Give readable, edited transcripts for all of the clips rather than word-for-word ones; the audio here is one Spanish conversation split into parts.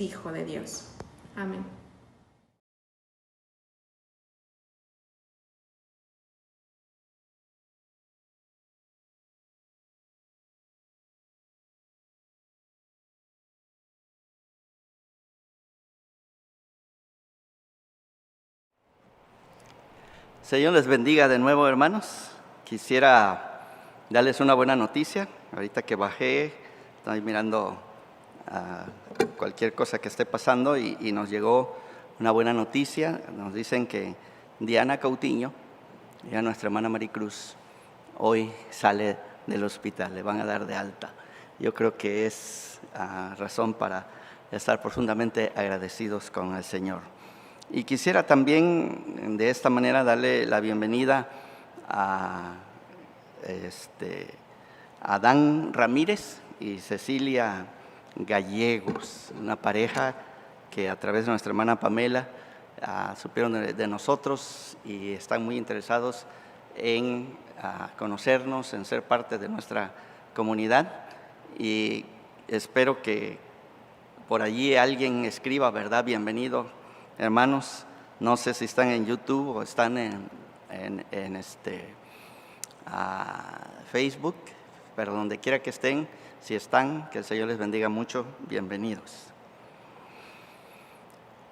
Hijo de Dios. Amén. Señor les bendiga de nuevo, hermanos. Quisiera darles una buena noticia. Ahorita que bajé, estoy mirando cualquier cosa que esté pasando y nos llegó una buena noticia. Nos dicen que Diana Cautiño, ya nuestra hermana Maricruz, hoy sale del hospital, le van a dar de alta. Yo creo que es razón para estar profundamente agradecidos con el Señor. Y quisiera también de esta manera darle la bienvenida a Dan Ramírez y Cecilia Gallegos, una pareja que a través de nuestra hermana Pamela supieron de nosotros y están muy interesados en conocernos, en ser parte de nuestra comunidad. Y espero que por allí alguien escriba, ¿verdad? Bienvenido. Hermanos, no sé si están en YouTube o están en Facebook, pero donde quiera que estén, si están, que el Señor les bendiga mucho, bienvenidos.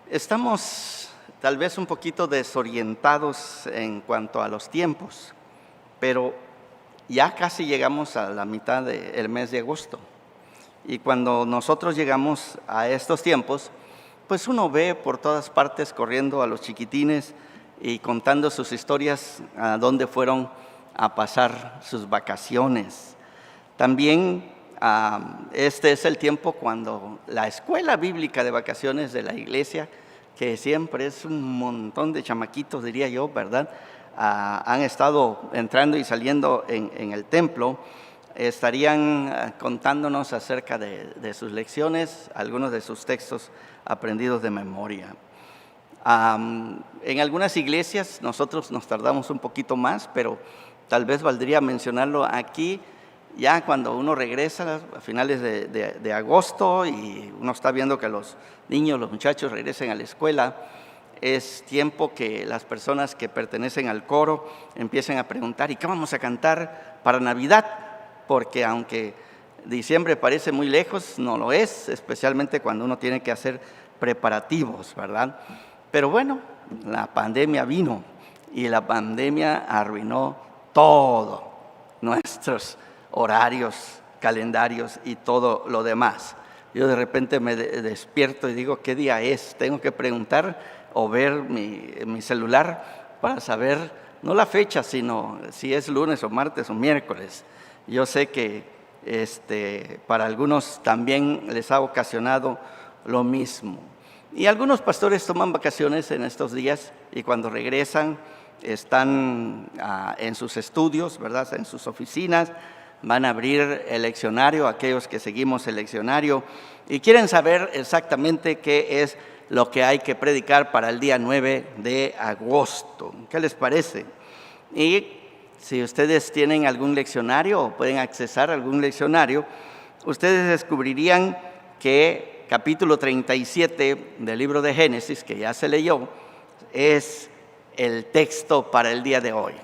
Estamos tal vez un poquito desorientados en cuanto a los tiempos, pero ya casi llegamos a la mitad del mes de agosto. Y cuando nosotros llegamos a estos tiempos, pues uno ve por todas partes corriendo a los chiquitines y contando sus historias a dónde fueron a pasar sus vacaciones. También este es el tiempo cuando la escuela bíblica de vacaciones de la iglesia, que siempre es un montón de chamaquitos, diría yo, ¿verdad? Han estado entrando y saliendo en el templo. Estarían contándonos acerca de sus lecciones, algunos de sus textos aprendidos de memoria. En algunas iglesias nosotros nos tardamos un poquito más, pero tal vez valdría mencionarlo aquí, ya cuando uno regresa a finales de agosto y uno está viendo que los niños, los muchachos regresen a la escuela. Es tiempo que las personas que pertenecen al coro empiecen a preguntar: ¿y qué vamos a cantar para Navidad? Porque aunque diciembre parece muy lejos, no lo es, especialmente cuando uno tiene que hacer preparativos, ¿verdad? Pero bueno, la pandemia vino y la pandemia arruinó todo, nuestros horarios, calendarios y todo lo demás. Yo de repente me despierto y digo: ¿qué día es? Tengo que preguntar o ver mi celular para saber, no la fecha, sino si es lunes o martes o miércoles. Yo sé que para algunos también les ha ocasionado lo mismo. Y algunos pastores toman vacaciones en estos días y cuando regresan están en sus estudios, ¿verdad? En sus oficinas, van a abrir el leccionario, aquellos que seguimos el leccionario, y quieren saber exactamente qué es lo que hay que predicar para el día 9 de agosto. ¿Qué les parece? Y si ustedes tienen algún leccionario o pueden accesar a algún leccionario, ustedes descubrirían que capítulo 37 del libro de Génesis, que ya se leyó, es el texto para el día de hoy.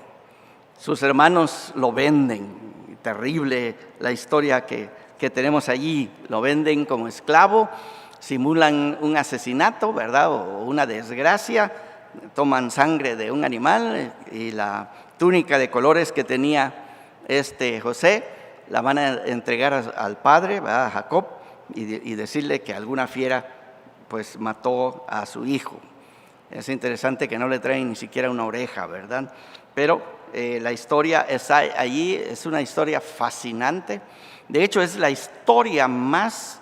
Sus hermanos lo venden, terrible la historia que tenemos allí, lo venden como esclavo, simulan un asesinato, ¿verdad? O una desgracia, toman sangre de un animal y la túnica de colores que tenía José la van a entregar al padre, ¿verdad? A Jacob, y decirle que alguna fiera pues mató a su hijo. Es interesante que no le traen ni siquiera una oreja, ¿verdad? Pero la historia está allí, es una historia fascinante. De hecho, es la historia más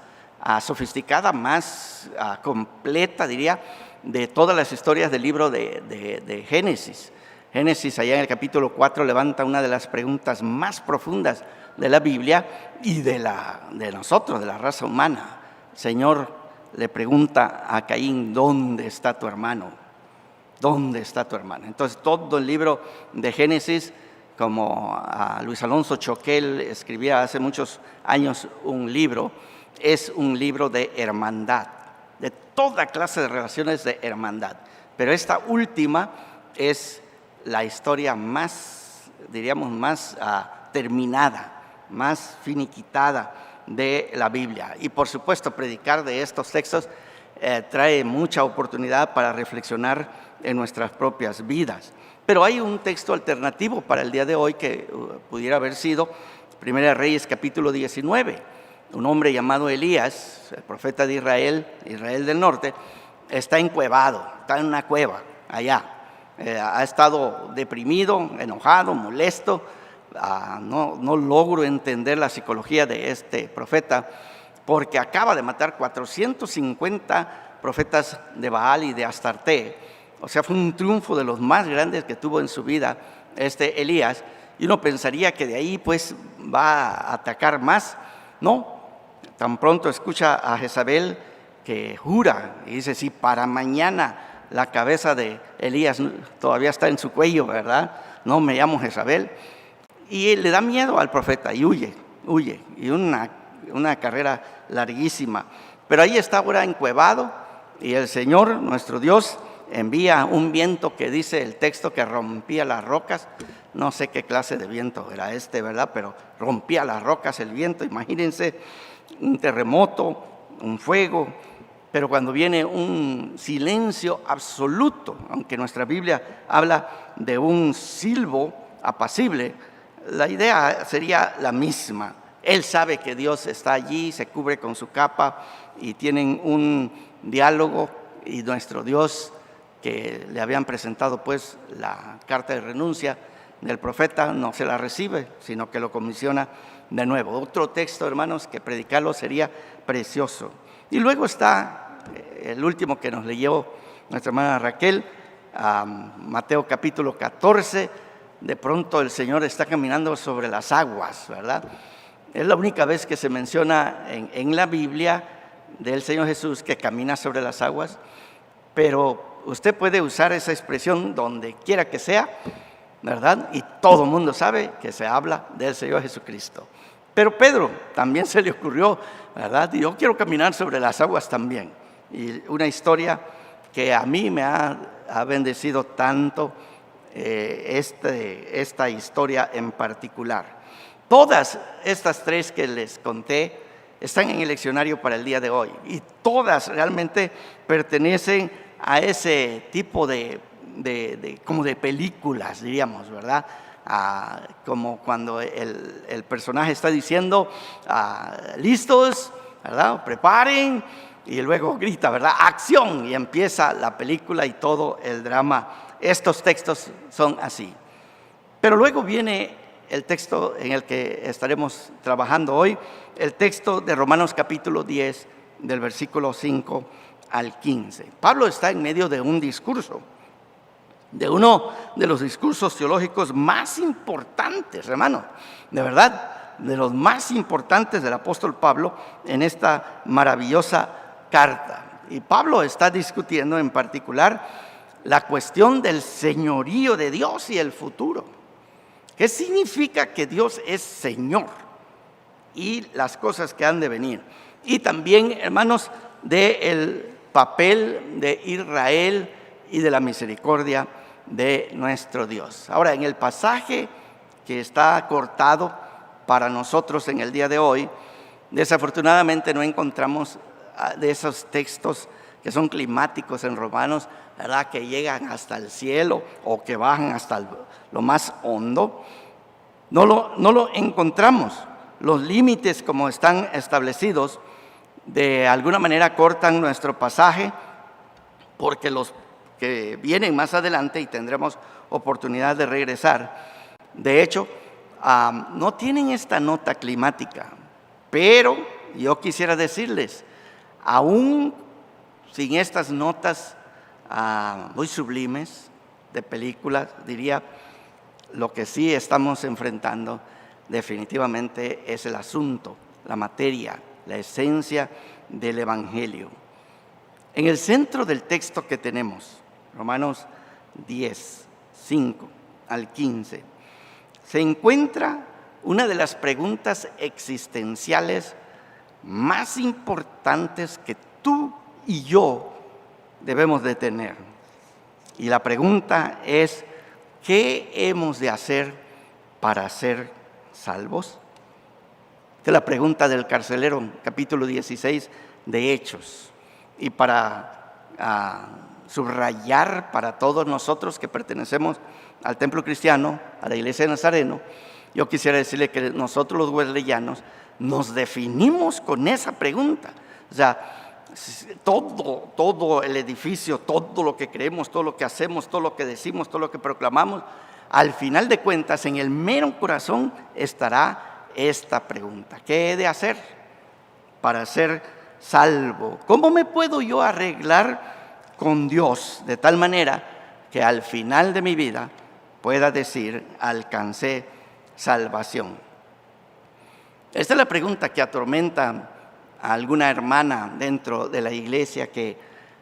sofisticada, más completa, diría, de todas las historias del libro de Génesis. Génesis, allá en el capítulo 4, levanta una de las preguntas más profundas de la Biblia y de nosotros, de la raza humana. El Señor le pregunta a Caín: ¿dónde está tu hermano? ¿Dónde está tu hermano? Entonces, todo el libro de Génesis, como Luis Alonso Choquel escribía hace muchos años un libro, es un libro de hermandad, de toda clase de relaciones de hermandad. Pero esta última es la historia más, diríamos, más terminada, más finiquitada de la Biblia. Y por supuesto, predicar de estos textos trae mucha oportunidad para reflexionar en nuestras propias vidas. Pero hay un texto alternativo para el día de hoy que pudiera haber sido Primera Reyes capítulo 19. Un hombre llamado Elías, el profeta de Israel, Israel del norte, está encuevado, está en una cueva allá. Ha estado deprimido, enojado, molesto. No logro entender la psicología de este profeta, porque acaba de matar 450 profetas de Baal y de Astarte. O sea, fue un triunfo de los más grandes que tuvo en su vida este Elías, y uno pensaría que de ahí pues va a atacar más. No, tan pronto escucha a Jezabel que jura y dice: si para mañana la cabeza de Elías todavía está en su cuello, ¿verdad? No me llamo Jezabel. Y le da miedo al profeta y huye, y una carrera larguísima. Pero ahí está ahora encuevado, y el Señor, nuestro Dios, envía un viento que dice el texto que rompía las rocas. No sé qué clase de viento era ¿verdad? Pero rompía las rocas el viento. Imagínense un terremoto, un fuego, pero cuando viene un silencio absoluto, aunque nuestra Biblia habla de un silbo apacible, la idea sería la misma. Él sabe que Dios está allí, se cubre con su capa y tienen un diálogo, y nuestro Dios, que le habían presentado pues la carta de renuncia del profeta, no se la recibe, sino que lo comisiona de nuevo. Otro texto, hermanos, que predicarlo sería precioso. Y luego está el último que nos leyó nuestra hermana Raquel, Mateo capítulo 14. De pronto el Señor está caminando sobre las aguas, ¿verdad? Es la única vez que se menciona en la Biblia del Señor Jesús que camina sobre las aguas, pero usted puede usar esa expresión donde quiera que sea, ¿verdad? Y todo el mundo sabe que se habla del Señor Jesucristo. Pero Pedro también se le ocurrió, ¿verdad? Yo quiero caminar sobre las aguas también. Y una historia que a mí me ha bendecido tanto, esta historia en particular. Todas estas tres que les conté están en el leccionario para el día de hoy, y todas realmente pertenecen a ese tipo como de películas, diríamos, ¿verdad? Como cuando el personaje está diciendo: listos, ¿verdad? Preparen, y luego grita, ¿verdad? ¡Acción! Y empieza la película y todo el drama. Estos textos son así. Pero luego viene el texto en el que estaremos trabajando hoy, el texto de Romanos capítulo 10, del versículo 5 al 15. Pablo está en medio de un discurso, de uno de los discursos teológicos más importantes, hermano, de verdad, de los más importantes del apóstol Pablo en esta maravillosa carta. Y Pablo está discutiendo en particular la cuestión del señorío de Dios y el futuro. ¿Qué significa que Dios es Señor? Y las cosas que han de venir. Y también, hermanos, del papel de Israel y de la misericordia de nuestro Dios. Ahora, en el pasaje que está cortado para nosotros en el día de hoy, desafortunadamente no encontramos de esos textos que son climáticos en Romanos, ¿verdad? Que llegan hasta el cielo o que bajan hasta lo más hondo. No lo encontramos. Los límites, como están establecidos, de alguna manera cortan nuestro pasaje, porque los que vienen más adelante, y tendremos oportunidad de regresar, de hecho, no tienen esta nota climática. Pero yo quisiera decirles, aún sin estas notas muy sublimes de películas, diría, lo que sí estamos enfrentando definitivamente es el asunto, la materia, la esencia del Evangelio. En el centro del texto que tenemos, Romanos 10, 5 al 15, se encuentra una de las preguntas existenciales más importantes que tú y yo debemos de tener. Y la pregunta es, ¿qué hemos de hacer para ser salvos? Esta es la pregunta del carcelero, capítulo 16 de Hechos. Y para subrayar para todos nosotros que pertenecemos al templo cristiano, a la iglesia de Nazareno, yo quisiera decirle que nosotros los wesleyanos nos definimos con esa pregunta. O sea, todo el edificio, todo lo que creemos, todo lo que hacemos, todo lo que decimos, todo lo que proclamamos, al final de cuentas, en el mero corazón estará esta pregunta: ¿qué he de hacer para ser salvo? ¿Cómo me puedo yo arreglar con Dios de tal manera que al final de mi vida pueda decir: alcancé salvación? Esta es la pregunta que atormenta a alguna hermana dentro de la iglesia que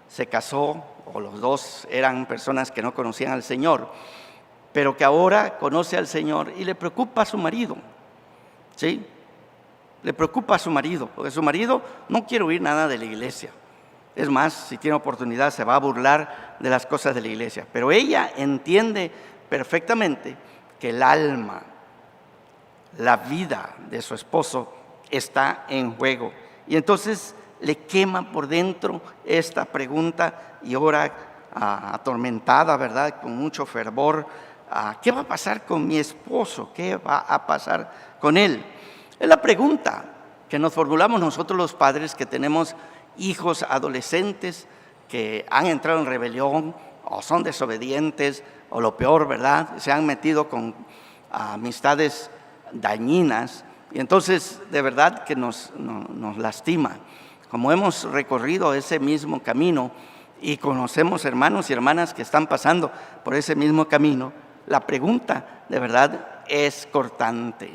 se casó, o los dos eran personas que no conocían al Señor, pero que ahora conoce al Señor y le preocupa a su marido. ¿Sí? Le preocupa a su marido, porque su marido no quiere oír nada de la iglesia. Es más, si tiene oportunidad se va a burlar de las cosas de la iglesia. Pero ella entiende perfectamente que el alma, la vida de su esposo está en juego. Y entonces le quema por dentro esta pregunta y ora atormentada, ¿verdad?, con mucho fervor. ¿Qué va a pasar con mi esposo? ¿Qué va a pasar con él? Es la pregunta que nos formulamos nosotros los padres que tenemos hijos adolescentes que han entrado en rebelión o son desobedientes o lo peor, ¿verdad?, se han metido con amistades dañinas, y entonces de verdad que nos lastima. Como hemos recorrido ese mismo camino y conocemos hermanos y hermanas que están pasando por ese mismo camino, la pregunta de verdad es cortante: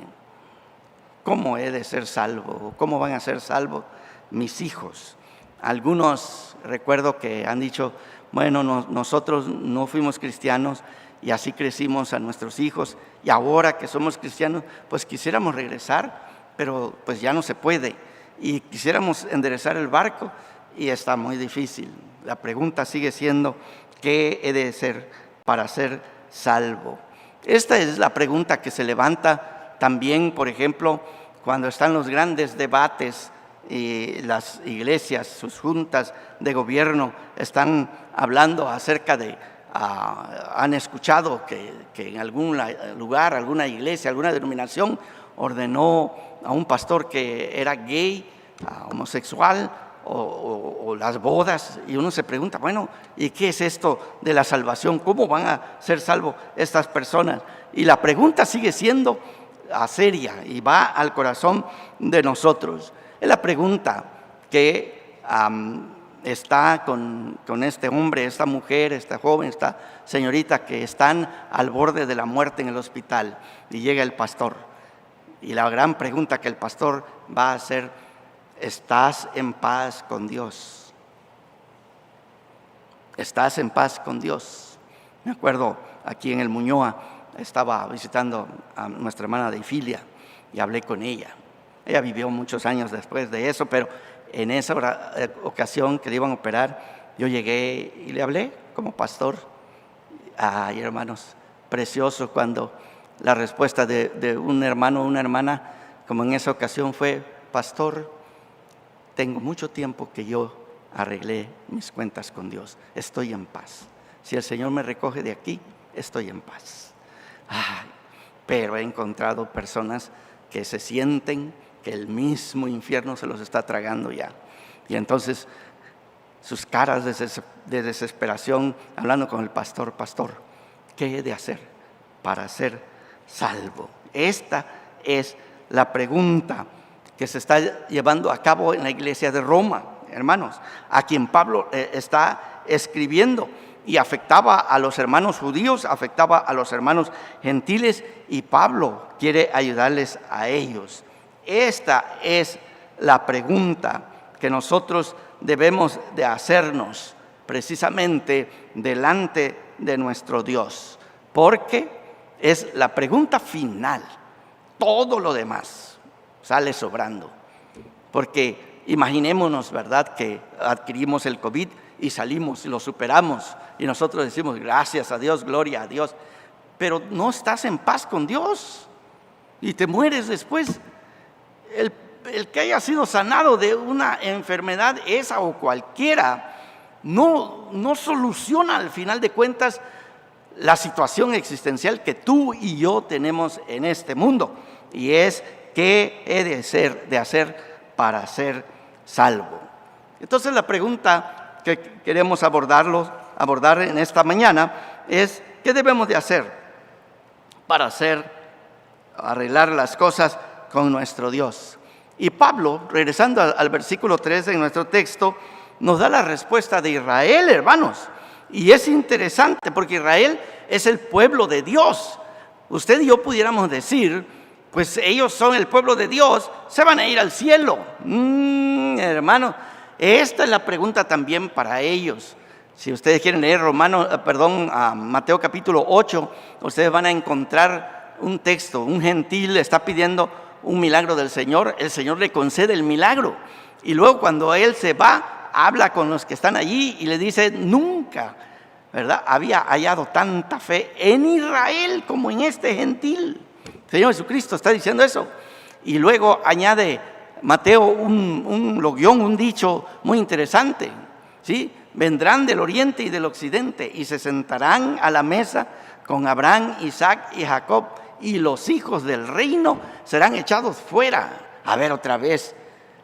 ¿cómo he de ser salvo? ¿Cómo van a ser salvos mis hijos? Algunos recuerdo que han dicho: bueno, nosotros no fuimos cristianos y así crecimos a nuestros hijos, y ahora que somos cristianos pues quisiéramos regresar, pero pues ya no se puede, y quisiéramos enderezar el barco y está muy difícil. La pregunta sigue siendo: ¿qué he de hacer para ser salvo? Esta es la pregunta que se levanta también, por ejemplo, cuando están los grandes debates y las iglesias, sus juntas de gobierno están hablando acerca de, han escuchado que en algún lugar, alguna iglesia, alguna denominación ordenó a un pastor que era gay, homosexual, o las bodas, y uno se pregunta: bueno, ¿y qué es esto de la salvación? ¿Cómo van a ser salvos estas personas? Y la pregunta sigue siendo seria y va al corazón de nosotros. Es la pregunta que está con este hombre, esta mujer, esta joven, esta señorita que están al borde de la muerte en el hospital, y llega el pastor. Y la gran pregunta que el pastor va a hacer: ¿estás en paz con Dios? ¿Estás en paz con Dios? Me acuerdo aquí en el Muñoa, estaba visitando a nuestra hermana de Ifilia y hablé con ella. Ella vivió muchos años después de eso, pero en esa ocasión que le iban a operar, yo llegué y le hablé como pastor. Ay, hermanos, precioso cuando la respuesta de un hermano o una hermana, como en esa ocasión, fue: pastor, tengo mucho tiempo que yo arreglé mis cuentas con Dios, estoy en paz. Si el Señor me recoge de aquí, estoy en paz. Ay, pero he encontrado personas que se sienten que el mismo infierno se los está tragando ya. Y entonces sus caras de desesperación, hablando con el pastor: pastor, ¿qué he de hacer para ser salvo? Esta es la pregunta que se está llevando a cabo en la iglesia de Roma, hermanos, a quien Pablo está escribiendo, y afectaba a los hermanos judíos, afectaba a los hermanos gentiles, y Pablo quiere ayudarles a ellos. Esta es la pregunta que nosotros debemos de hacernos precisamente delante de nuestro Dios, porque es la pregunta final. Todo lo demás sale sobrando, porque Imaginémonos, ¿verdad?, que adquirimos el COVID y salimos y lo superamos y nosotros decimos gracias a Dios, gloria a Dios, pero no estás en paz con Dios y te mueres después. El que haya sido sanado de una enfermedad, esa o cualquiera, no soluciona al final de cuentas la situación existencial que tú y yo tenemos en este mundo, y es qué he de hacer para ser salvo. Entonces la pregunta que queremos abordar en esta mañana es: ¿qué debemos de hacer para arreglar las cosas con nuestro Dios? Y Pablo, regresando al versículo 3 de nuestro texto, nos da la respuesta de Israel, hermanos. Y es interesante porque Israel es el pueblo de Dios. Usted y yo pudiéramos decir, pues ellos son el pueblo de Dios, se van a ir al cielo. Hermano, esta es la pregunta también para ellos. Si ustedes quieren leer Mateo capítulo 8, ustedes van a encontrar un texto. Un gentil está pidiendo un milagro del Señor, el Señor le concede el milagro. Y luego cuando él se va, habla con los que están allí y le dice: nunca, ¿verdad?, había hallado tanta fe en Israel como en este gentil. El Señor Jesucristo está diciendo eso. Y luego añade Mateo un dicho muy interesante, ¿sí? Vendrán del oriente y del occidente y se sentarán a la mesa con Abraham, Isaac y Jacob, y los hijos del reino serán echados fuera. A ver, otra vez,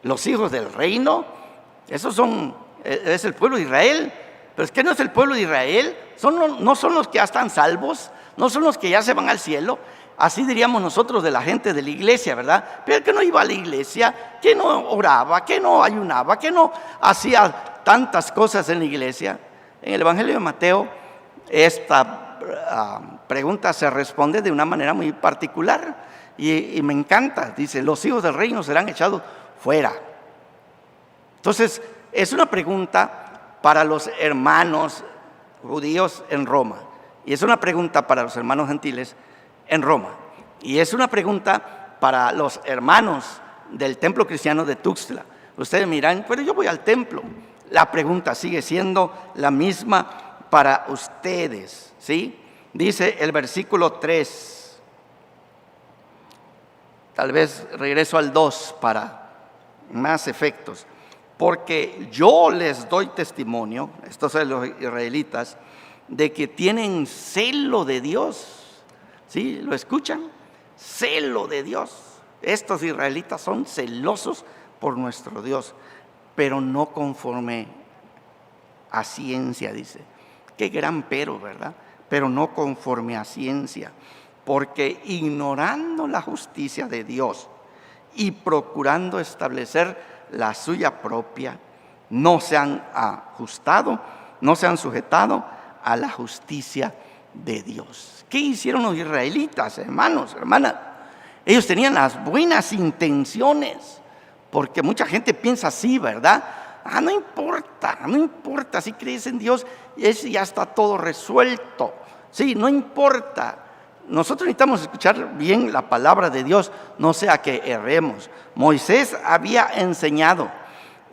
los hijos del reino, es el pueblo de Israel. Pero es que no es el pueblo de Israel, no son los que ya están salvos, no son los que ya se van al cielo. Así diríamos nosotros de la gente de la iglesia, ¿verdad? Pero que no iba a la iglesia, que no oraba, que no ayunaba, que no hacía tantas cosas en la iglesia. En el Evangelio de Mateo, esta pregunta se responde de una manera muy particular y me encanta. Dice: los hijos del reino serán echados fuera. Entonces, es una pregunta para los hermanos judíos en Roma, y es una pregunta para los hermanos gentiles en Roma, y es una pregunta para los hermanos del templo cristiano de Tuxtla. Ustedes miran, pero yo voy al templo. La pregunta sigue siendo la misma para ustedes, ¿sí? Dice el versículo 3, tal vez regreso al 2 para más efectos. Porque yo les doy testimonio, estos son los israelitas, de que tienen celo de Dios. ¿Sí? ¿Lo escuchan? Celo de Dios. Estos israelitas son celosos por nuestro Dios, pero no conforme a ciencia, dice. Qué gran pero, ¿verdad? Pero no conforme a ciencia, porque ignorando la justicia de Dios y procurando establecer la suya propia, no se han sujetado a la justicia de Dios. ¿Qué hicieron los israelitas, hermanos, hermanas? Ellos tenían las buenas intenciones, porque mucha gente piensa así, ¿verdad? No importa, si crees en Dios, ya está todo resuelto. Sí, no importa. Nosotros necesitamos escuchar bien la palabra de Dios, no sea que erremos. Moisés había enseñado,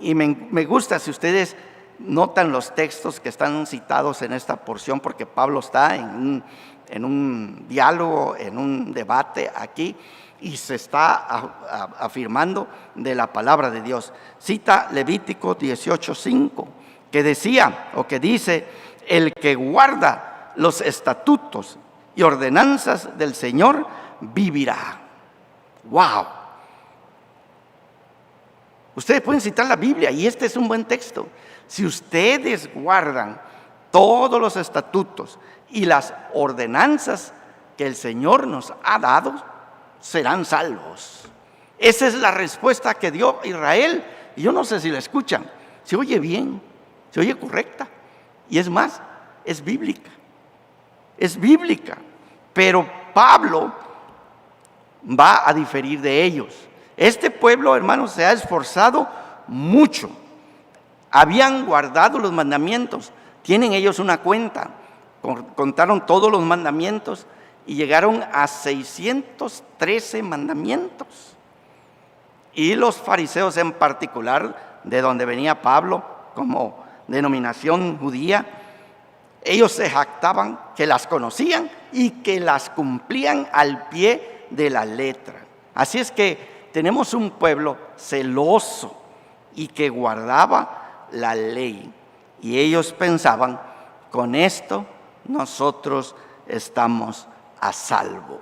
y me gusta si ustedes notan los textos que están citados en esta porción, porque Pablo está en un diálogo, en un debate aquí, y se está afirmando de la palabra de Dios. Cita Levítico 18:5, que dice: el que guarda los estatutos y ordenanzas del Señor vivirá. ¡Wow! Ustedes pueden citar la Biblia y este es un buen texto. Si ustedes guardan todos los estatutos y las ordenanzas que el Señor nos ha dado, serán salvos. Esa es la respuesta que dio Israel. Y yo no sé si la escuchan. Se oye bien, se oye correcta. Y es más, es bíblica. Es bíblica. Pero Pablo va a diferir de ellos. Este pueblo, hermanos, se ha esforzado mucho. Habían guardado los mandamientos. Tienen ellos una cuenta. Contaron todos los mandamientos y llegaron a 613 mandamientos. Y los fariseos en particular, de donde venía Pablo como denominación judía, ellos se jactaban que las conocían y que las cumplían al pie de la letra. Así es que tenemos un pueblo celoso y que guardaba la ley. Y ellos pensaban, con esto nosotros estamos a salvo.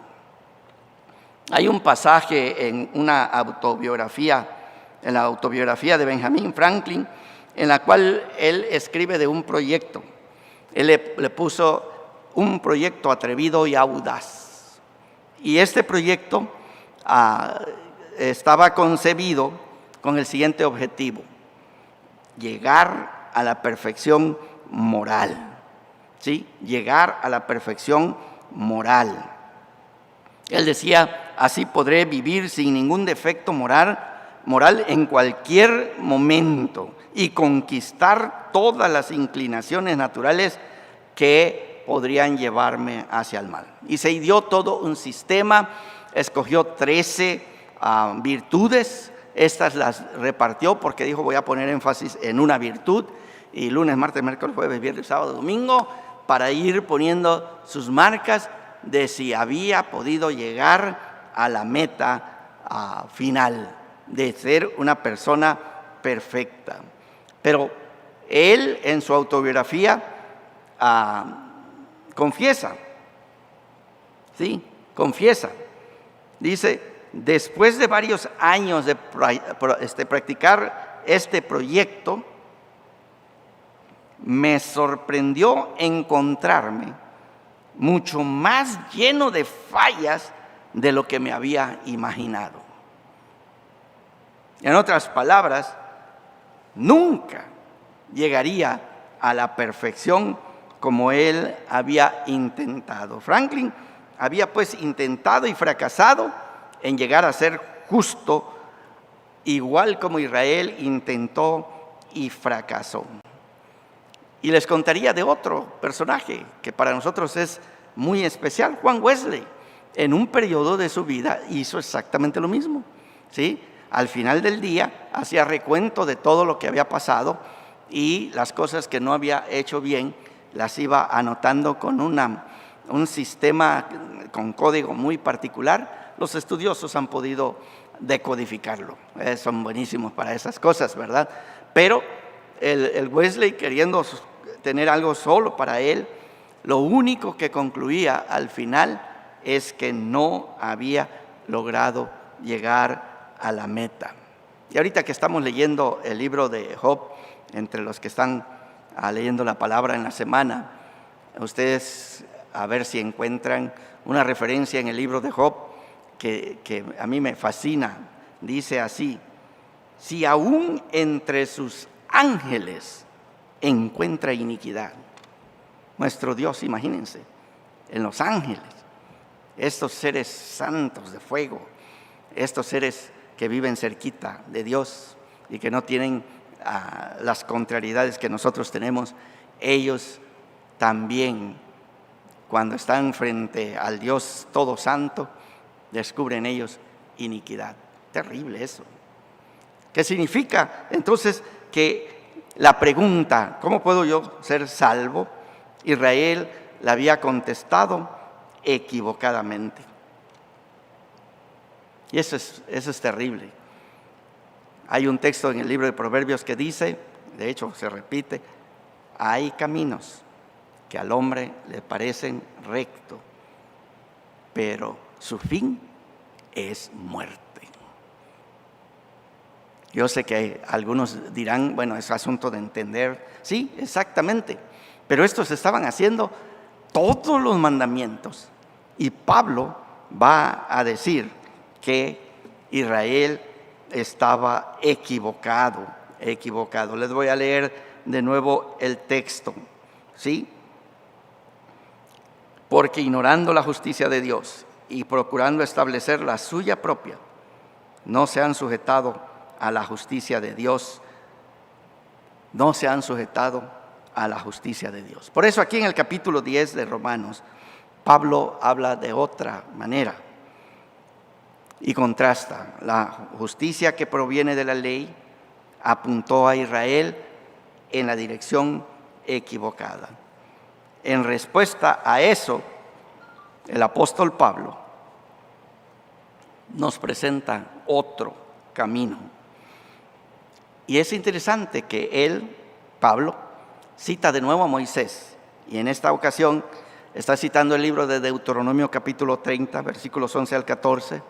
Hay un pasaje en una autobiografía, en la autobiografía de Benjamin Franklin, en la cual él escribe de un proyecto. Él le puso un proyecto atrevido y audaz. Y este proyecto estaba concebido con el siguiente objetivo: llegar a la perfección moral. ¿Sí? Llegar a la perfección moral. Él decía, así podré vivir sin ningún defecto moral en cualquier momento y conquistar todas las inclinaciones naturales que podrían llevarme hacia el mal. Y se ideó todo un sistema, escogió 13 virtudes, estas las repartió porque dijo, voy a poner énfasis en una virtud, y lunes, martes, miércoles, jueves, viernes, sábado, domingo, para ir poniendo sus marcas de si había podido llegar a la meta final, de ser una persona perfecta. Pero él en su autobiografía confiesa, ¿sí? Confiesa. Dice, después de varios años de practicar este proyecto, me sorprendió encontrarme mucho más lleno de fallas de lo que me había imaginado. En otras palabras, nunca llegaría a la perfección como él había intentado. Franklin había pues intentado y fracasado en llegar a ser justo, igual como Israel intentó y fracasó. Y les contaría de otro personaje que para nosotros es muy especial, Juan Wesley. En un periodo de su vida hizo exactamente lo mismo, ¿sí? Al final del día hacía recuento de todo lo que había pasado y las cosas que no había hecho bien las iba anotando con un sistema con código muy particular. Los estudiosos han podido decodificarlo, son buenísimos para esas cosas, ¿verdad? Pero el Wesley, queriendo tener algo solo para él, lo único que concluía al final es que no había logrado llegar a la meta. Y ahorita que estamos leyendo el libro de Job, entre los que están leyendo la palabra en la semana, ustedes a ver si encuentran una referencia en el libro de Job que a mí me fascina. Dice así: si aún entre sus ángeles encuentra iniquidad. Nuestro Dios, imagínense, en los ángeles, estos seres santos de fuego, estos seres que viven cerquita de Dios y que no tienen las contrariedades que nosotros tenemos, ellos también, cuando están frente al Dios todo santo, descubren ellos iniquidad. Terrible eso. ¿Qué significa? Entonces, que la pregunta, ¿cómo puedo yo ser salvo? Israel la había contestado equivocadamente. Y eso es terrible. Hay un texto en el libro de Proverbios que dice, de hecho se repite, hay caminos que al hombre le parecen rectos, pero su fin es muerte. Yo sé que algunos dirán, bueno, es asunto de entender. Sí, exactamente. Pero estos estaban haciendo todos los mandamientos. Y Pablo va a decir que Israel estaba equivocado. Les voy a leer de nuevo el texto, ¿sí? Porque ignorando la justicia de Dios y procurando establecer la suya propia, no se han sujetado a la justicia de Dios, no se han sujetado a la justicia de Dios. Por eso aquí en el capítulo 10 de Romanos, Pablo habla de otra manera. y contrasta. La justicia que proviene de la ley apuntó a Israel en la dirección equivocada. En respuesta a eso, el apóstol Pablo nos presenta otro camino. Y es interesante que él, Pablo, cita de nuevo a Moisés. Y en esta ocasión está citando el libro de Deuteronomio capítulo 30, versículos 11 al 14.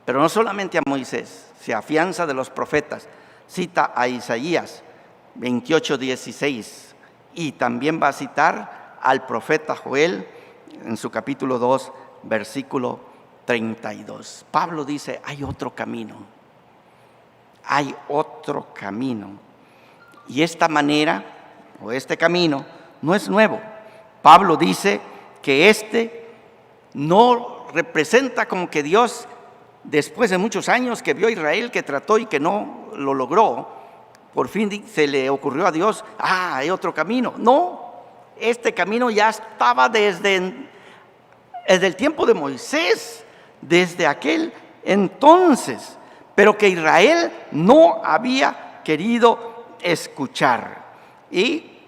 Pero no solamente a Moisés, se afianza de los profetas. Cita a Isaías 28, 16. Y también va a citar al profeta Joel en su capítulo 2, versículo 32. Pablo dice, hay otro camino. Hay otro camino. Y esta manera, o este camino, no es nuevo. Pablo dice que este no representa como que Dios, después de muchos años que vio a Israel que trató y que no lo logró, por fin se le ocurrió a Dios, hay otro camino. No, este camino ya estaba desde el tiempo de Moisés, desde aquel entonces, pero que Israel no había querido escuchar. Y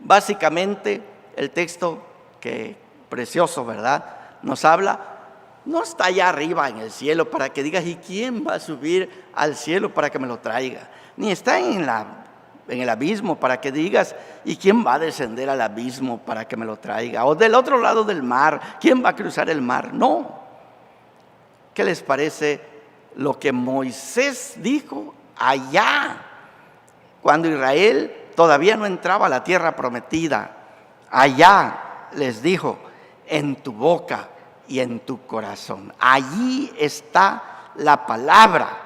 básicamente el texto, que precioso, ¿verdad?, nos habla, no está allá arriba en el cielo para que digas, ¿y quién va a subir al cielo para que me lo traiga? Ni está en el abismo para que digas, ¿y quién va a descender al abismo para que me lo traiga? O del otro lado del mar, ¿quién va a cruzar el mar? No. ¿Qué les parece lo que Moisés dijo allá, cuando Israel todavía no entraba a la tierra prometida? Allá les dijo, en tu boca y en tu corazón. Allí está la palabra.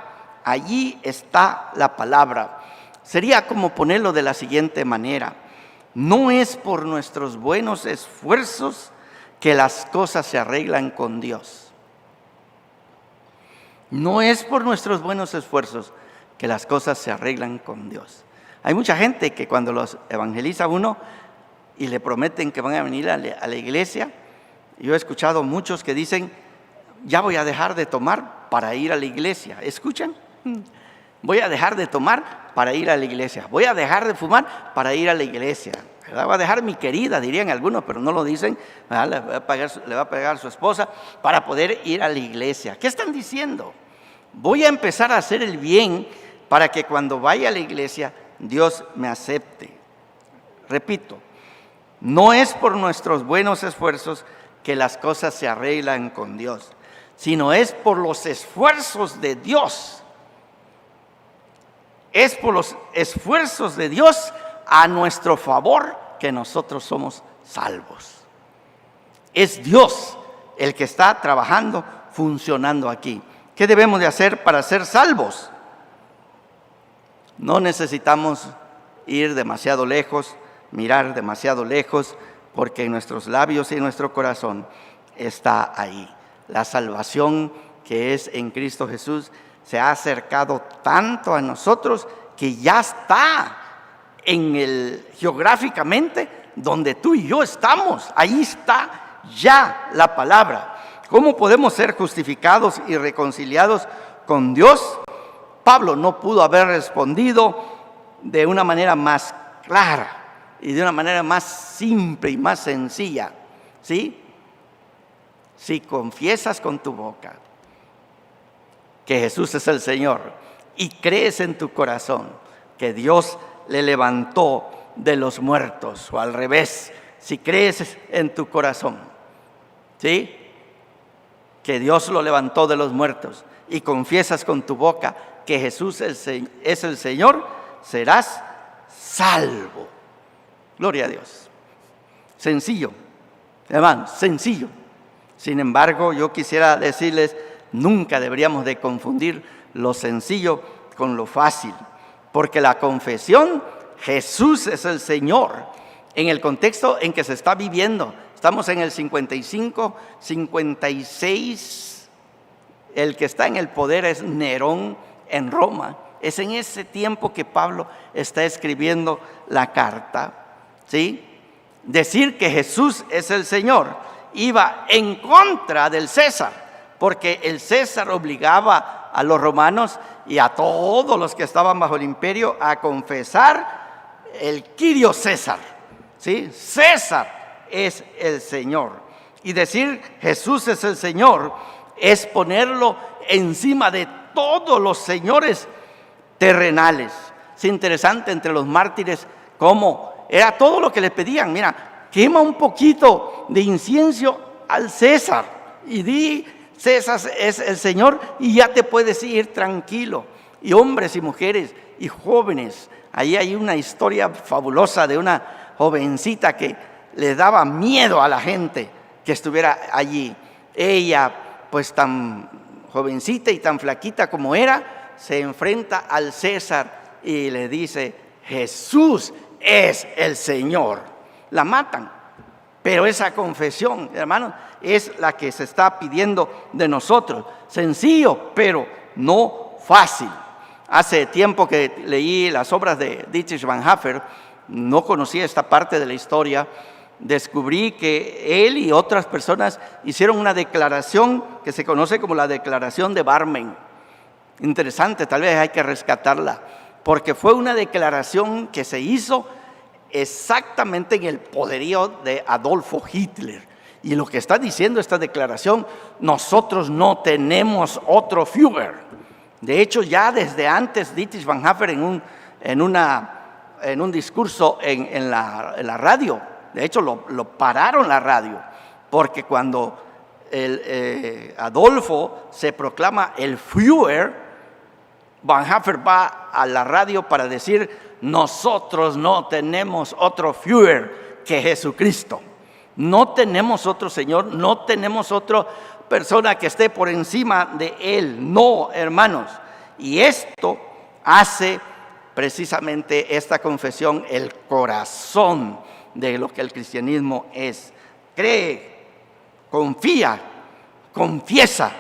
Allí está la palabra. Sería como ponerlo de la siguiente manera: no es por nuestros buenos esfuerzos que las cosas se arreglan con Dios. No es por nuestros buenos esfuerzos que las cosas se arreglan con Dios. Hay mucha gente que cuando los evangeliza a uno y le prometen que van a venir a la iglesia, yo he escuchado muchos que dicen, ya voy a dejar de tomar para ir a la iglesia. ¿Escuchan? Voy a dejar de tomar para ir a la iglesia. Voy a dejar de fumar para ir a la iglesia. ¿Verdad? Voy a dejar mi querida, dirían algunos, pero no lo dicen. Le va a pagar su esposa para poder ir a la iglesia. ¿Qué están diciendo? Voy a empezar a hacer el bien para que cuando vaya a la iglesia Dios me acepte. Repito, no es por nuestros buenos esfuerzos que las cosas se arreglan con Dios, sino es por los esfuerzos de Dios. Es por los esfuerzos de Dios a nuestro favor que nosotros somos salvos. Es Dios el que está trabajando, funcionando aquí. ¿Qué debemos de hacer para ser salvos? No necesitamos ir demasiado lejos, mirar demasiado lejos, porque en nuestros labios y en nuestro corazón está ahí. La salvación que es en Cristo Jesús se ha acercado tanto a nosotros que ya está geográficamente donde tú y yo estamos. Ahí está ya la palabra. ¿Cómo podemos ser justificados y reconciliados con Dios? Pablo no pudo haber respondido de una manera más clara y de una manera más simple y más sencilla. ¿Sí? Si confiesas con tu boca que Jesús es el Señor y crees en tu corazón que Dios le levantó de los muertos, o al revés, si crees en tu corazón, ¿sí?, que Dios lo levantó de los muertos y confiesas con tu boca que Jesús es el Señor, serás salvo. Gloria a Dios. Sencillo, hermanos, sencillo. Sin embargo, yo quisiera decirles, nunca deberíamos de confundir lo sencillo con lo fácil, porque la confesión, Jesús es el Señor, en el contexto en que se está viviendo. Estamos en el 55, 56. El que está en el poder es Nerón en Roma. Es en ese tiempo que Pablo está escribiendo la carta, ¿sí? Decir que Jesús es el Señor iba en contra del César, porque el César obligaba a los romanos y a todos los que estaban bajo el imperio a confesar el Kyrios César, ¿sí? César es el Señor. Y decir Jesús es el Señor es ponerlo encima de todos los señores terrenales. Es interesante entre los mártires cómo era todo lo que le pedían. Mira, quema un poquito de incienso al César y di César es el Señor y ya te puedes ir tranquilo. Y hombres y mujeres y jóvenes, ahí hay una historia fabulosa de una jovencita que le daba miedo a la gente que estuviera allí. Ella, pues tan jovencita y tan flaquita como era, se enfrenta al César y le dice: Jesús es el Señor. La matan, pero esa confesión, hermanos, es la que se está pidiendo de nosotros. Sencillo, pero no fácil. Hace tiempo que leí las obras de Dietrich Bonhoeffer, no conocía esta parte de la historia. Descubrí que él y otras personas hicieron una declaración que se conoce como la Declaración de Barmen. Interesante, tal vez hay que rescatarla, porque fue una declaración que se hizo exactamente en el poderío de Adolfo Hitler. Y lo que está diciendo esta declaración: nosotros no tenemos otro Führer. De hecho, ya desde antes Dietrich Bonhoeffer en un discurso en la radio, de hecho lo pararon la radio, porque cuando Adolfo se proclama el Führer, Bonhoeffer va a la radio para decir: nosotros no tenemos otro Führer que Jesucristo. No tenemos otro Señor, no tenemos otra persona que esté por encima de Él. No, hermanos. Y esto hace precisamente esta confesión el corazón de lo que el cristianismo es. Cree, confía, confiesa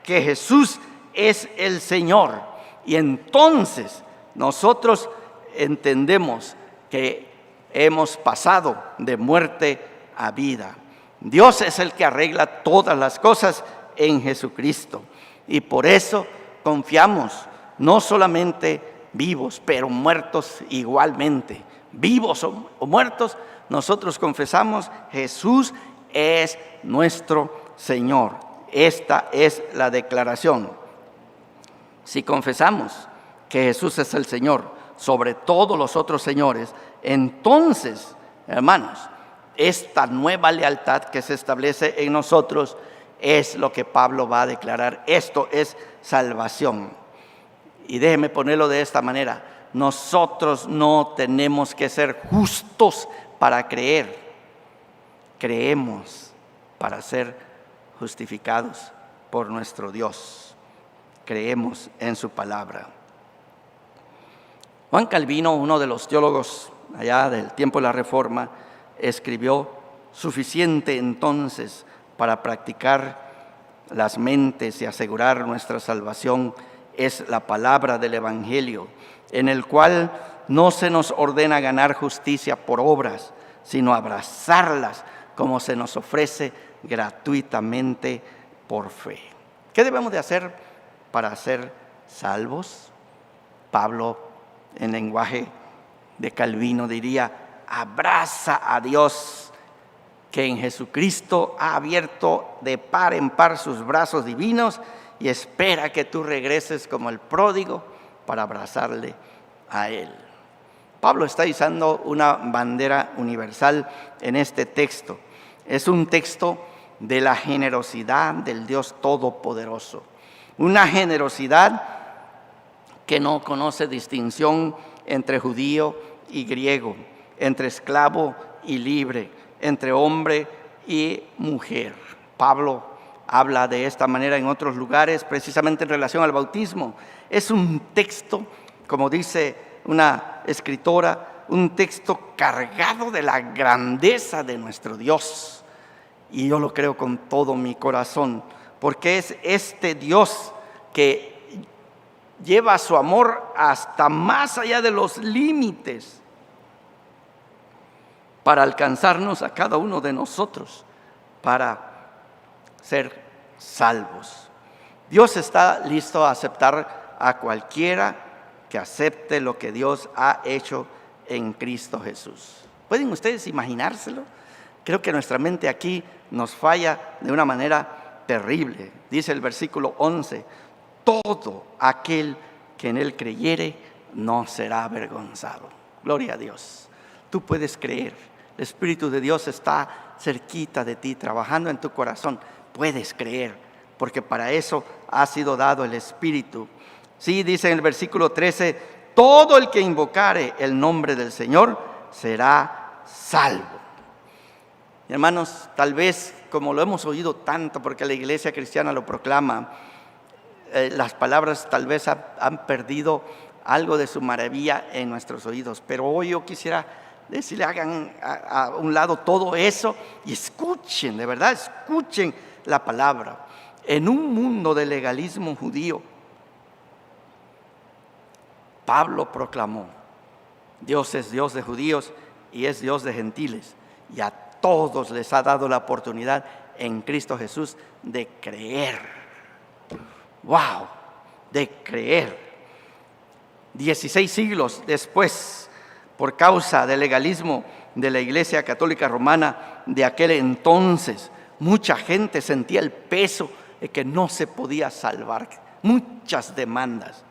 que Jesús es el Señor. Y entonces nosotros entendemos que hemos pasado de muerte a vida. Dios es el que arregla todas las cosas en Jesucristo. Y por eso confiamos, no solamente vivos, pero muertos igualmente. Vivos o muertos, nosotros confesamos: Jesús es nuestro Señor. Esta es la declaración. Si confesamos que Jesús es el Señor sobre todos los otros señores, entonces, hermanos, esta nueva lealtad que se establece en nosotros es lo que Pablo va a declarar. Esto es salvación. Y déjeme ponerlo de esta manera: nosotros no tenemos que ser justos para creer. Creemos para ser justificados por nuestro Dios. Creemos en su palabra. Juan Calvino, uno de los teólogos allá del tiempo de la Reforma, escribió: suficiente entonces para practicar las mentes y asegurar nuestra salvación es la palabra del Evangelio, en el cual no se nos ordena ganar justicia por obras, sino abrazarlas como se nos ofrece gratuitamente por fe. ¿Qué debemos de hacer para ser salvos? Pablo, en lenguaje de Calvino, diría: abraza a Dios, que en Jesucristo ha abierto de par en par sus brazos divinos y espera que tú regreses como el pródigo para abrazarle a Él. Pablo está izando una bandera universal en este texto. Es un texto de la generosidad del Dios Todopoderoso. Una generosidad que no conoce distinción entre judío y griego, entre esclavo y libre, entre hombre y mujer. Pablo habla de esta manera en otros lugares, precisamente en relación al bautismo. Es un texto, como dice una escritora, un texto cargado de la grandeza de nuestro Dios. Y yo lo creo con todo mi corazón, porque es este Dios que lleva su amor hasta más allá de los límites para alcanzarnos a cada uno de nosotros, para ser salvos. Dios está listo a aceptar a cualquiera que acepte lo que Dios ha hecho en Cristo Jesús. ¿Pueden ustedes imaginárselo? Creo que nuestra mente aquí nos falla de una manera terrible. Dice el versículo 11, todo aquel que en Él creyere no será avergonzado. Gloria a Dios. Tú puedes creer. El Espíritu de Dios está cerquita de ti, trabajando en tu corazón. Puedes creer, porque para eso ha sido dado el Espíritu. Sí, dice en el versículo 13, todo el que invocare el nombre del Señor será salvo. Hermanos, tal vez como lo hemos oído tanto, porque la iglesia cristiana lo proclama, las palabras tal vez han perdido algo de su maravilla en nuestros oídos. Pero hoy yo quisiera decirle, hagan a un lado todo eso y escuchen, de verdad, escuchen la palabra. En un mundo de legalismo judío, Pablo proclamó, Dios es Dios de judíos y es Dios de gentiles, y a todos les ha dado la oportunidad en Cristo Jesús de creer. ¡Wow! De creer. 16 siglos después, por causa del legalismo de la Iglesia Católica Romana de aquel entonces, mucha gente sentía el peso de que no se podía salvar. Muchas demandas.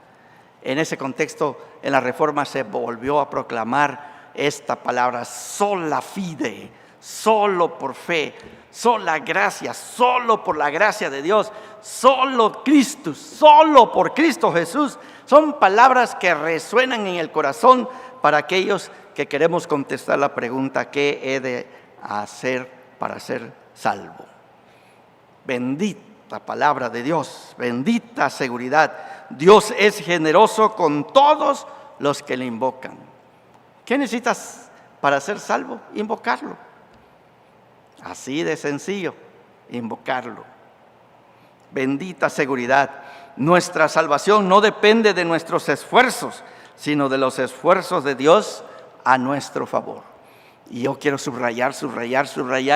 En ese contexto, en la Reforma se volvió a proclamar esta palabra, sola fide, solo por fe, sola gracia, solo por la gracia de Dios, solo Cristo, solo por Cristo Jesús. Son palabras que resuenan en el corazón para aquellos que queremos contestar la pregunta, ¿qué he de hacer para ser salvo? Bendita palabra de Dios, bendita seguridad. Dios es generoso con todos los que le invocan. ¿Qué necesitas para ser salvo? Invocarlo. Así de sencillo, invocarlo. Bendita seguridad. Nuestra salvación no depende de nuestros esfuerzos, sino de los esfuerzos de Dios a nuestro favor. Y yo quiero subrayar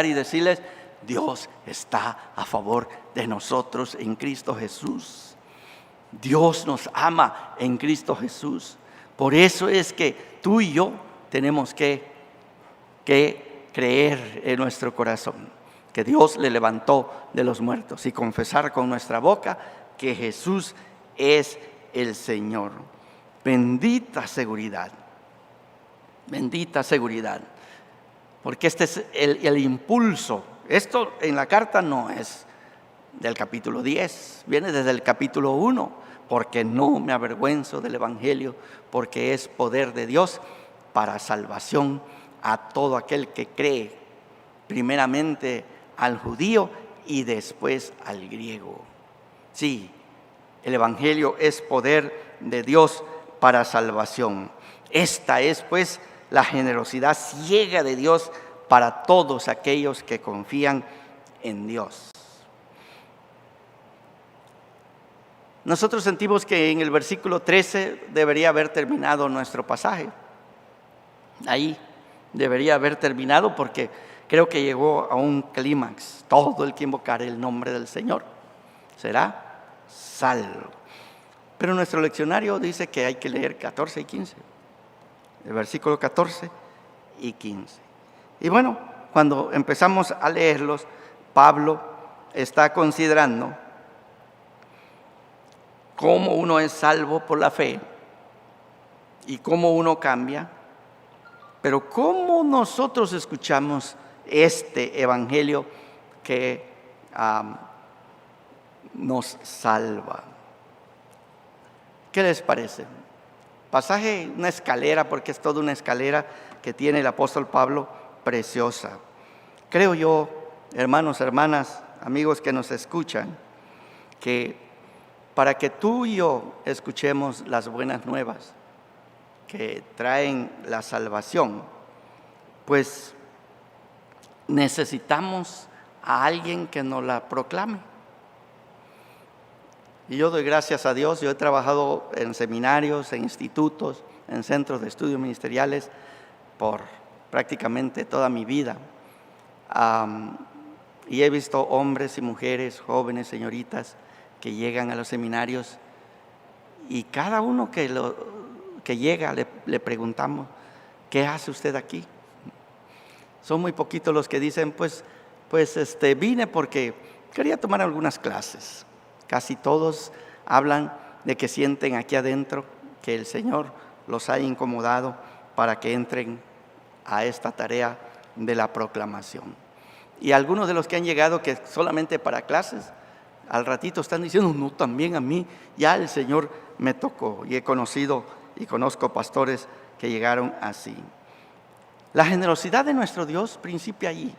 y decirles, Dios está a favor de nosotros en Cristo Jesús. Dios nos ama en Cristo Jesús. Por eso es que tú y yo tenemos que creer en nuestro corazón que Dios le levantó de los muertos y confesar con nuestra boca que Jesús es el Señor. Bendita seguridad, porque este es el impulso. Esto en la carta no es del capítulo 10, viene desde el capítulo 1, porque no me avergüenzo del Evangelio, porque es poder de Dios para salvación a todo aquel que cree, primeramente al judío y después al griego. Sí, el Evangelio es poder de Dios para salvación. Esta es pues la generosidad ciega de Dios para todos aquellos que confían en Dios. Nosotros sentimos que en el versículo 13 debería haber terminado nuestro pasaje. Ahí debería haber terminado porque creo que llegó a un clímax. Todo el que invocare el nombre del Señor será salvo. Pero nuestro leccionario dice que hay que leer 14 y 15. El versículo 14 y 15. Y bueno, cuando empezamos a leerlos, Pablo está considerando cómo uno es salvo por la fe y cómo uno cambia, pero cómo nosotros escuchamos este evangelio que nos salva. ¿Qué les parece? Pasaje, una escalera, porque es toda una escalera que tiene el apóstol Pablo, preciosa. Creo yo, hermanos, hermanas, amigos que nos escuchan, que para que tú y yo escuchemos las buenas nuevas que traen la salvación, pues necesitamos a alguien que nos la proclame. Y yo doy gracias a Dios. Yo he trabajado en seminarios, en institutos, en centros de estudios ministeriales por prácticamente toda mi vida. Y he visto hombres y mujeres, jóvenes, señoritas, que llegan a los seminarios y cada uno que llega le preguntamos, ¿qué hace usted aquí? Son muy poquitos los que dicen, pues vine porque quería tomar algunas clases. Casi todos hablan de que sienten aquí adentro que el Señor los ha incomodado para que entren a esta tarea de la proclamación. Y algunos de los que han llegado que solamente para clases, al ratito están diciendo, no, también a mí, ya el Señor me tocó. Y he conocido y conozco pastores que llegaron así. La generosidad de nuestro Dios principia allí,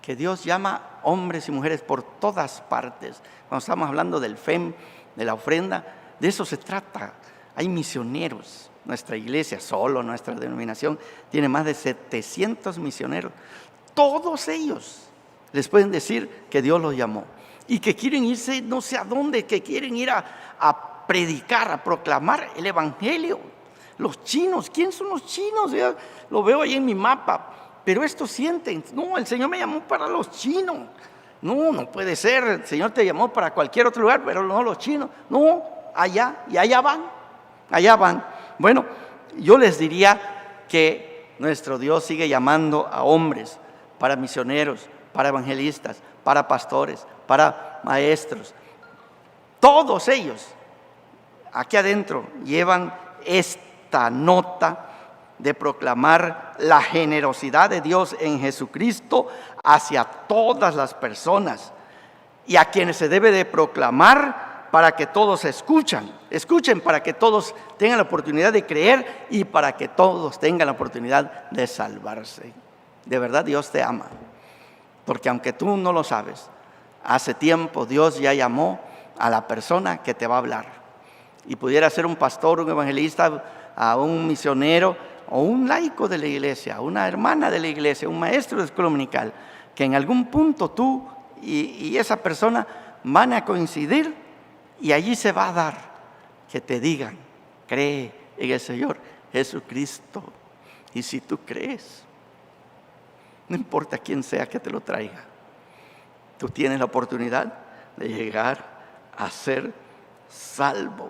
que Dios llama hombres y mujeres por todas partes. Cuando estamos hablando del FEM, de la ofrenda, de eso se trata. Hay misioneros. Nuestra iglesia, solo nuestra denominación, tiene más de 700 misioneros. Todos ellos les pueden decir que Dios los llamó y que quieren irse no sé a dónde, que quieren ir a predicar, a proclamar el evangelio. Los chinos, ¿quién son los chinos? Ya lo veo ahí en mi mapa, pero estos sienten, no, el Señor me llamó para los chinos. No puede ser, el Señor te llamó para cualquier otro lugar, pero no los chinos. No, allá, y allá van. Bueno, yo les diría que nuestro Dios sigue llamando a hombres para misioneros, para evangelistas, para pastores, para maestros. Todos ellos aquí adentro llevan esta nota de proclamar la generosidad de Dios en Jesucristo hacia todas las personas y a quienes se debe de proclamar para que todos escuchen para que todos tengan la oportunidad de creer y para que todos tengan la oportunidad de salvarse. De verdad Dios te ama, porque aunque tú no lo sabes, hace tiempo Dios ya llamó a la persona que te va a hablar. Y pudiera ser un pastor, un evangelista, a un misionero o un laico de la iglesia, una hermana de la iglesia, un maestro de escuela dominical, que en algún punto tú y esa persona van a coincidir y allí se va a dar que te digan, cree en el Señor Jesucristo. Y si tú crees, no importa quién sea que te lo traiga, tú tienes la oportunidad de llegar a ser salvo.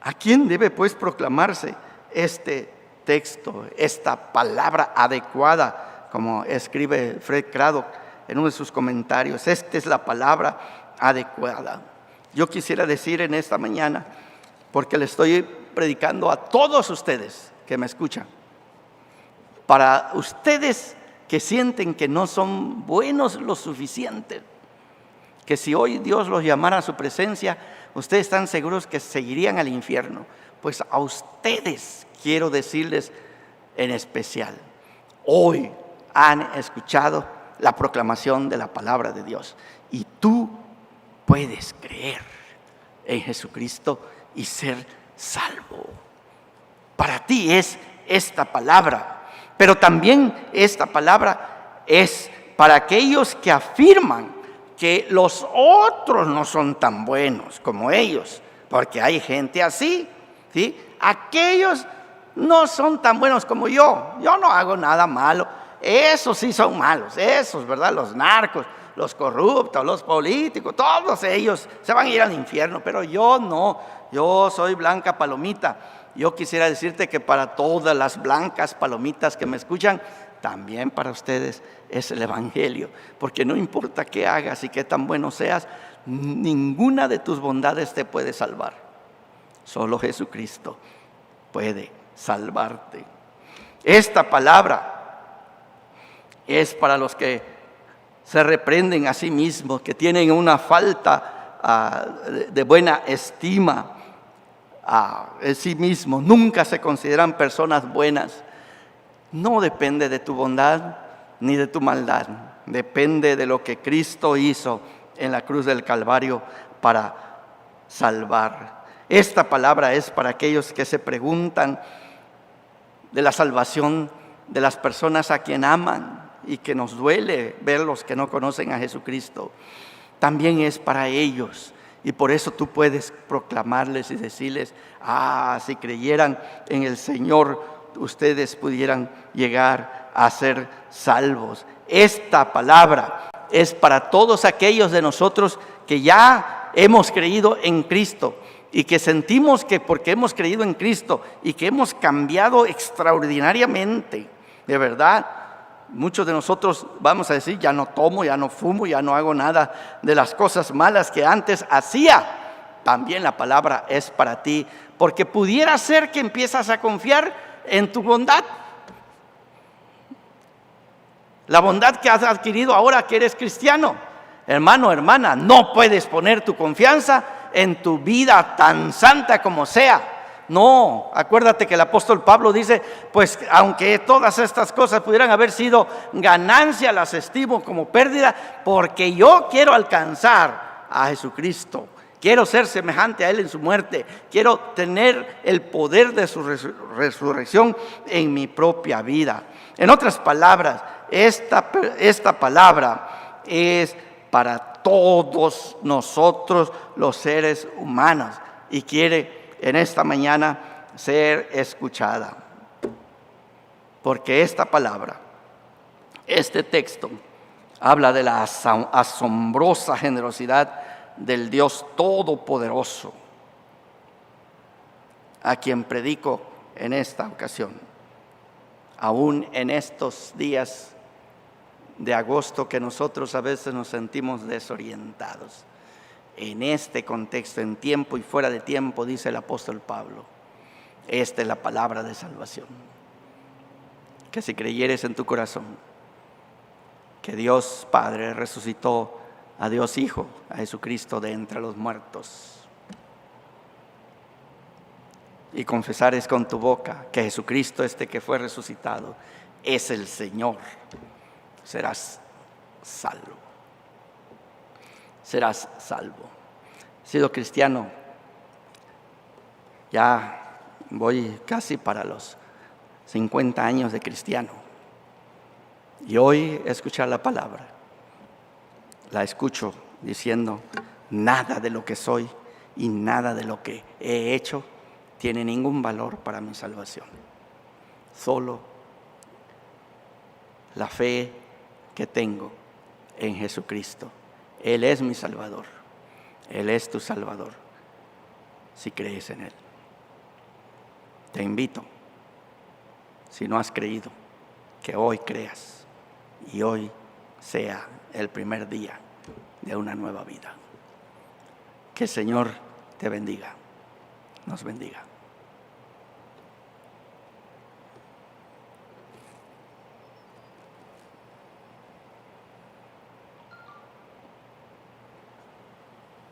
¿A quién debe pues proclamarse este texto, esta palabra adecuada? Como escribe Fred Craddock en uno de sus comentarios, esta es la palabra adecuada. Yo quisiera decir en esta mañana, porque le estoy predicando a todos ustedes que me escuchan, para ustedes que sienten que no son buenos lo suficiente, que si hoy Dios los llamara a su presencia, ustedes están seguros que seguirían al infierno. Pues a ustedes quiero decirles en especial, hoy han escuchado la proclamación de la palabra de Dios y tú puedes creer en Jesucristo y ser salvo. Para ti es esta palabra, pero también esta palabra es para aquellos que afirman que los otros no son tan buenos como ellos, porque hay gente así, ¿sí? Aquellos no son tan buenos como yo no hago nada malo, esos sí son malos, esos, ¿verdad? Los narcos, los corruptos, los políticos, todos ellos se van a ir al infierno, pero yo no, yo soy blanca palomita. Yo quisiera decirte que para todas las blancas palomitas que me escuchan, también para ustedes es el evangelio, porque no importa qué hagas y qué tan bueno seas, ninguna de tus bondades te puede salvar. Solo Jesucristo puede salvarte. Esta palabra es para los que se reprenden a sí mismos, que tienen una falta de buena estima en sí mismos, nunca se consideran personas buenas. No depende de tu bondad ni de tu maldad, depende de lo que Cristo hizo en la cruz del Calvario para salvar. Esta palabra es para aquellos que se preguntan de la salvación de las personas a quien aman y que nos duele verlos que no conocen a Jesucristo. También es para ellos. Y por eso tú puedes proclamarles y decirles, si creyeran en el Señor, ustedes pudieran llegar a ser salvos. Esta palabra es para todos aquellos de nosotros que ya hemos creído en Cristo y que sentimos que porque hemos creído en Cristo y que hemos cambiado extraordinariamente, de verdad. Muchos de nosotros vamos a decir, ya no tomo, ya no fumo, ya no hago nada de las cosas malas que antes hacía. También la palabra es para ti, porque pudiera ser que empiezas a confiar en tu bondad. La bondad que has adquirido ahora que eres cristiano. Hermano, hermana, no puedes poner tu confianza en tu vida tan santa como sea. No, acuérdate que el apóstol Pablo dice, pues aunque todas estas cosas pudieran haber sido ganancia, las estimo como pérdida, porque yo quiero alcanzar a Jesucristo. Quiero ser semejante a Él en su muerte. Quiero tener el poder de su resurrección en mi propia vida. En otras palabras, esta palabra es para todos nosotros los seres humanos y quiere en esta mañana ser escuchada. Porque esta palabra, este texto, habla de la asombrosa generosidad del Dios Todopoderoso, a quien predico en esta ocasión. Aún en estos días de agosto que nosotros a veces nos sentimos desorientados. En este contexto, en tiempo y fuera de tiempo, dice el apóstol Pablo, esta es la palabra de salvación. Que si creyeres en tu corazón que Dios Padre resucitó a Dios Hijo, a Jesucristo de entre los muertos, y confesares con tu boca que Jesucristo que fue resucitado es el Señor, serás salvo. Serás salvo. He sido cristiano, ya voy casi para los 50 años de cristiano. Y hoy escuchar la palabra, la escucho diciendo, nada de lo que soy y nada de lo que he hecho tiene ningún valor para mi salvación. Solo la fe que tengo en Jesucristo. Él es mi Salvador. Él es tu Salvador, si crees en Él. Te invito, si no has creído, que hoy creas y hoy sea el primer día de una nueva vida. Que el Señor te bendiga, nos bendiga.